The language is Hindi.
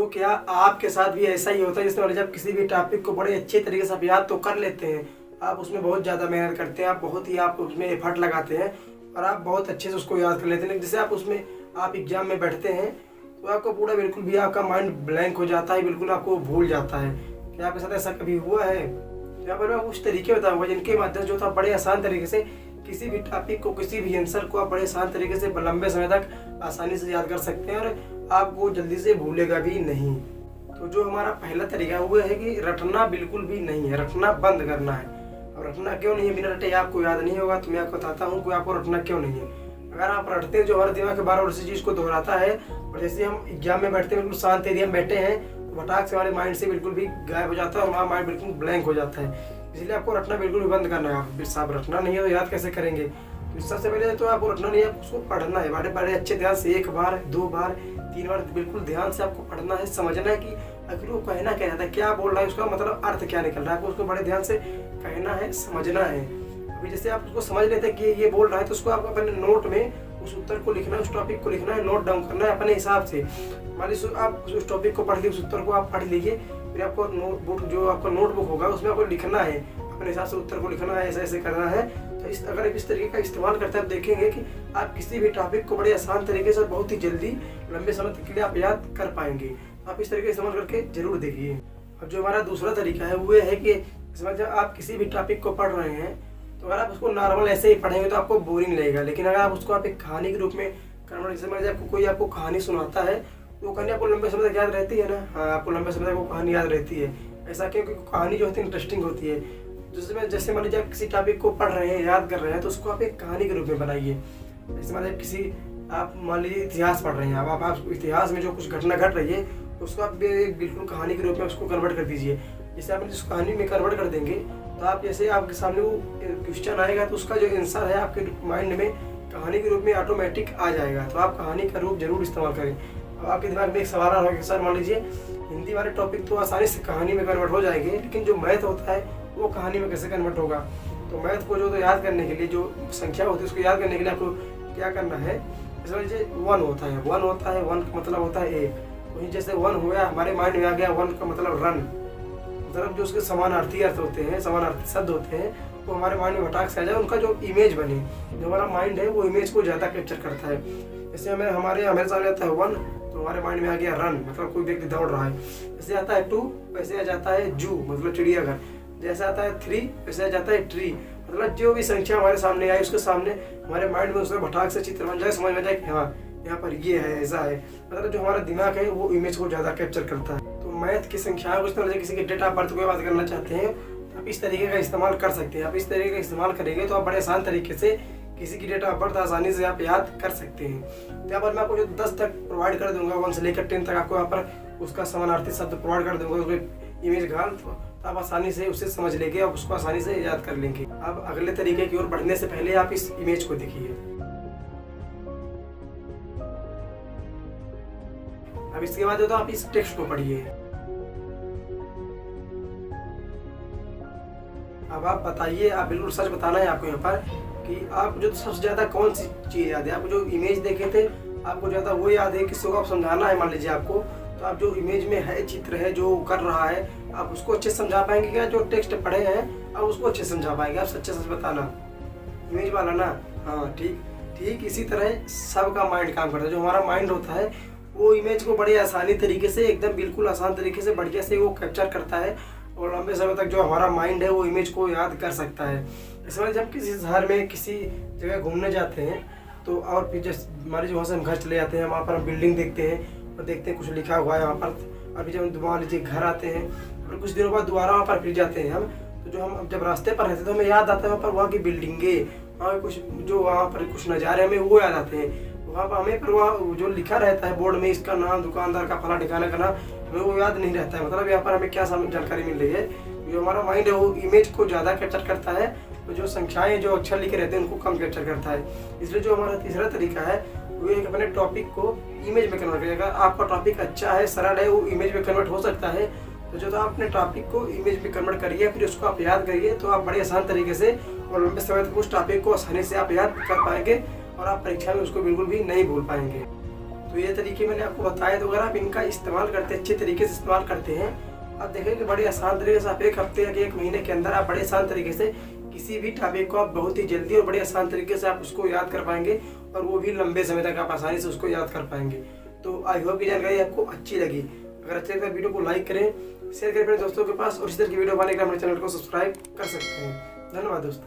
तो क्या आपके साथ भी ऐसा ही होता है, जिसमें जब किसी भी टॉपिक को बड़े अच्छे तरीके से आप याद तो कर लेते हैं, आप उसमें बहुत ज़्यादा मेहनत करते हैं, आप उसमें एफर्ट लगाते हैं और आप बहुत अच्छे से उसको याद कर लेते हैं, लेकिन जैसे आप एग्जाम में बैठते हैं तो आपको पूरा बिल्कुल भी आपका माइंड ब्लैंक हो जाता है, बिल्कुल आपको भूल जाता है। क्या आपके साथ ऐसा कभी हुआ है? तो यहाँ पर मैं कुछ तरीके बताऊँगा जिनके माध्यम से जो था बड़े आसान तरीके से किसी भी टॉपिक को, किसी भी आंसर को आप बड़े आसान तरीके से लंबे समय तक आसानी से याद कर सकते हैं और आपको जल्दी से भूलेगा भी नहीं। तो जो हमारा पहला तरीका है वो है कि रटना बिल्कुल भी नहीं है, रटना बंद करना है। और रटना क्यों नहीं है? बिना रटे आपको याद नहीं होगा। तो मैं आपको बताता हूँ कि आपको रटना क्यों नहीं है। अगर आप रटते हैं, जो हमारे दिमाग के बार बार उसी चीज़ को दोहराता है, और जैसे हम एग्जाम में बैठते हैं, बिल्कुल शांत एरिया में बैठे हैं, तो फटाक से हमारे माइंड से बिल्कुल भी गायब हो जाता है और हमारा माइंड बिल्कुल ब्लैंक हो जाता है। इसलिए आपको रटना बिल्कुल भी बंद करना है। आप रटना नहीं है तो याद कैसे करेंगे? तो सबसे पहले तो आपको रटना नहीं है, उसको पढ़ना है बड़े बड़े अच्छे ध्यान से, 1 बार 2 बार 3 बार बिल्कुल ध्यान से आपको पढ़ना है, समझना है कि आखिर वो कहना क्या चाहता है, क्या बोल रहा है, उसका मतलब अर्थ क्या निकल रहा है। आपको उसको बड़े ध्यान से कहना है, समझना है। अभी जैसे आप उसको समझ लेते हैं कि ये बोल रहा है, तो उसको आपको अपने नोट में उस उत्तर को लिखना है, उस टॉपिक को लिखना है, नोट डाउन करना है अपने हिसाब से। मान लीजिए आप उस टॉपिक को पढ़ लिए, उस उत्तर को आप पढ़ लीजिए, फिर आपको नोटबुक, जो आपका नोटबुक होगा, उसमें आपको लिखना है, अपने हिसाब से उत्तर को लिखना है, ऐसे ऐसे करना है। तो अगर इस तरीके का इस्तेमाल करते हैं, आप देखेंगे कि आप किसी भी टॉपिक को बड़े आसान तरीके से बहुत ही जल्दी लंबे समय तक के लिए आप याद कर पाएंगे। आप इस तरीके इस्तेमाल करके जरूर देखिए। अब जो हमारा दूसरा तरीका है वो है कि जब आप किसी भी टॉपिक को पढ़ रहे हैं, तो अगर आप उसको नॉर्मल ऐसे ही पढ़ेंगे तो आपको बोरिंग लगेगा। लेकिन अगर आप उसको आप एक कहानी के रूप में कन्वर्ट, जैसे आपको कोई आपको कहानी सुनाता है, तो वो कहानी आपको लंबे समय तक याद रहती है ना। हाँ, आपको लंबे समय तक वो कहानी याद रहती है। ऐसा क्योंकि कहानी जो होती है इंटरेस्टिंग होती है। जैसे मान लीजिए आप किसी टॉपिक को पढ़ रहे हैं, याद कर रहे हैं, तो उसको आप एक कहानी के रूप में बनाइए। जैसे मान लीजिए इतिहास पढ़ रहे हैं, आप इतिहास में जो कुछ घटना घट रही है, तो उसको आप बिल्कुल कहानी के रूप में उसको कन्वर्ट कर दीजिए। जैसे आप जिस कहानी में कन्वर्ट कर देंगे, तो आप जैसे आपके सामने वो क्वेश्चन आएगा, तो उसका जो आंसर है आपके माइंड में कहानी के रूप में ऑटोमेटिक आ जाएगा। तो आप कहानी का रूप जरूर इस्तेमाल करें। अब आपके दिमाग में एक सवाल आ रहा है कि सर मान लीजिए हिंदी वाले टॉपिक तो आसानी से कहानी में कन्वर्ट हो जाएंगे, लेकिन जो मैथ होता है वो कहानी में कैसे कन्वर्ट होगा? तो मैथ को जो तो याद करने के लिए, जो संख्या होती है उसको याद करने के लिए आपको क्या करना है? जैसे लीजिए 1 होता है, 1 का मतलब होता है 1। वही जैसे 1 हुआ, हमारे माइंड में आ गया 1 का मतलब रन, मतलब जो उसके समानार्थी अर्थ होते हैं, समानार्थी शब्द होते हैं, वो हमारे माइंड में फटाक से आ जाए, उनका जो इमेज बने। जो हमारा माइंड है वो इमेज को ज़्यादा कैप्चर करता है। जैसे हमारे सामने आता है 1, तो हमारे माइंड में आ गया रन, मतलब कोई व्यक्ति दौड़ रहा है। जैसे आता है 2, वैसे आ जाता है जू, मतलब चिड़ियाघर। जैसे आता है 3, वैसे आ जाता है ट्री। मतलब जो भी संख्या हमारे सामने आई, उसके सामने हमारे माइंड में उसका फटाक से चित्र बन जाए, समझ में जाए कि हाँ यहाँ पर ये है, ऐसा है। मतलब जो हमारा दिमाग है वो इमेज को ज़्यादा कैप्चर करता है। तो मैथ की संख्याओं को इस तरह से किसी के डेट ऑफ बर्थ को बात करना चाहते हैं, तो आप इस तरीके का इस्तेमाल कर सकते हैं। आप इस तरीके का इस्तेमाल करेंगे तो आप बड़े आसान तरीके से किसी की डेट ऑफ बर्थ आसानी से आप याद कर सकते हैं। तो यहाँ पर मैं आपको जो 10 तक प्रोवाइड कर दूंगा, 1 से लेकर 10 तक आपको यहाँ पर उसका समानार्थी शब्द प्रोवाइड कर दूंगा, उसमें इमेज घाल, तो आप आसानी से उसे समझ लेंगे और उसको आसानी से याद कर लेंगे। अब अगले तरीके की ओर बढ़ने से पहले आप इस इमेज को देखिए। अब इसके बाद जो तो आप इस टेक्स्ट को पढ़िए। अब आप बताइए, आप बिल्कुल सच बताना है आपको यहाँ पर कि आप जो सबसे ज्यादा कौन सी चीज याद है? आपको जो इमेज देखे थे, आपको ज्यादा वो याद है? किसी को आप समझाना है मान लीजिए आपको, तो आप जो इमेज में है, चित्र है जो कर रहा है, आप उसको अच्छे से समझा पाएंगे क्या? जो टेक्स्ट पढ़े हैं आप उसको अच्छे से समझा पाएंगे? आप सच्चे सच बताना, इमेज वाला ना। हाँ, ठीक इसी तरह सबका माइंड काम करता है। जो हमारा माइंड होता है वो इमेज को बड़े आसानी तरीके से, एकदम बिल्कुल आसान तरीके से, बढ़िया से वो कैप्चर करता है और लंबे समय तक जो हमारा माइंड है वो इमेज को याद कर सकता है। इसमें जब किसी शहर में किसी जगह घूमने जाते हैं, तो और फिर जैसे मान लीजिए वहाँ से हम घर चले जाते हैं, वहाँ पर हम बिल्डिंग देखते हैं और देखते हैं कुछ लिखा हुआ है वहाँ पर। अभी जब मान लीजिए घर आते हैं और कुछ दिनों बाद दोबारा वहाँ पर फिर जाते हैं हम, तो जो हम जब रास्ते पर रहते हैं तो हमें याद आता है वहाँ पर वहाँ की बिल्डिंगे, वहाँ कुछ जो वहाँ पर कुछ नज़ारे हमें वो याद आते हैं। वहाँ पर हमें पर वहाँ जो लिखा रहता है बोर्ड में, इसका नाम, दुकानदार का, फला ठिकाना का नाम, हमें वो याद नहीं रहता है। मतलब यहाँ पर हमें क्या जानकारी मिल रही है? जो हमारा माइंड है वो इमेज को ज़्यादा कैप्चर करता है, तो जो संख्याएं, जो अक्षर लिखे रहते हैं उनको कम कैप्चर करता है। इसलिए जो हमारा तीसरा तरीका है वो एक अपने टॉपिक को इमेज में कन्वर्ट करेगा। आपका टॉपिक अच्छा है, सरल है, वो इमेज में कन्वर्ट हो सकता है। तो जो आप अपने टॉपिक को इमेज में कन्वर्ट करिए, फिर उसको आप याद करिए, तो आप बड़े आसान तरीके से और लंबे समय तक उस टॉपिक को आसानी से आप याद कर पाएंगे और आप परीक्षा में उसको बिल्कुल भी नहीं भूल पाएंगे। तो ये तरीके मैंने आपको बताया, तो अगर आप इनका इस्तेमाल करते हैं, अच्छे तरीके से इस्तेमाल करते हैं, आप देखेंगे बड़े आसान तरीके से आप एक हफ्ते या एक महीने के अंदर आप बड़े आसान तरीके से किसी भी टॉपिक को आप बहुत ही जल्दी और बड़े आसान तरीके से आप उसको याद कर पाएंगे, और वो भी लंबे समय तक आप आसानी से उसको याद कर पाएंगे। तो आई होप की जानकारी आपको अच्छी लगी। अगर अच्छी लगे तो वीडियो को लाइक करें, शेयर करें अपने दोस्तों के पास, और इस तरह की वीडियो पाने के लिए हमारे चैनल को सब्सक्राइब कर सकते हैं। धन्यवाद दोस्तों।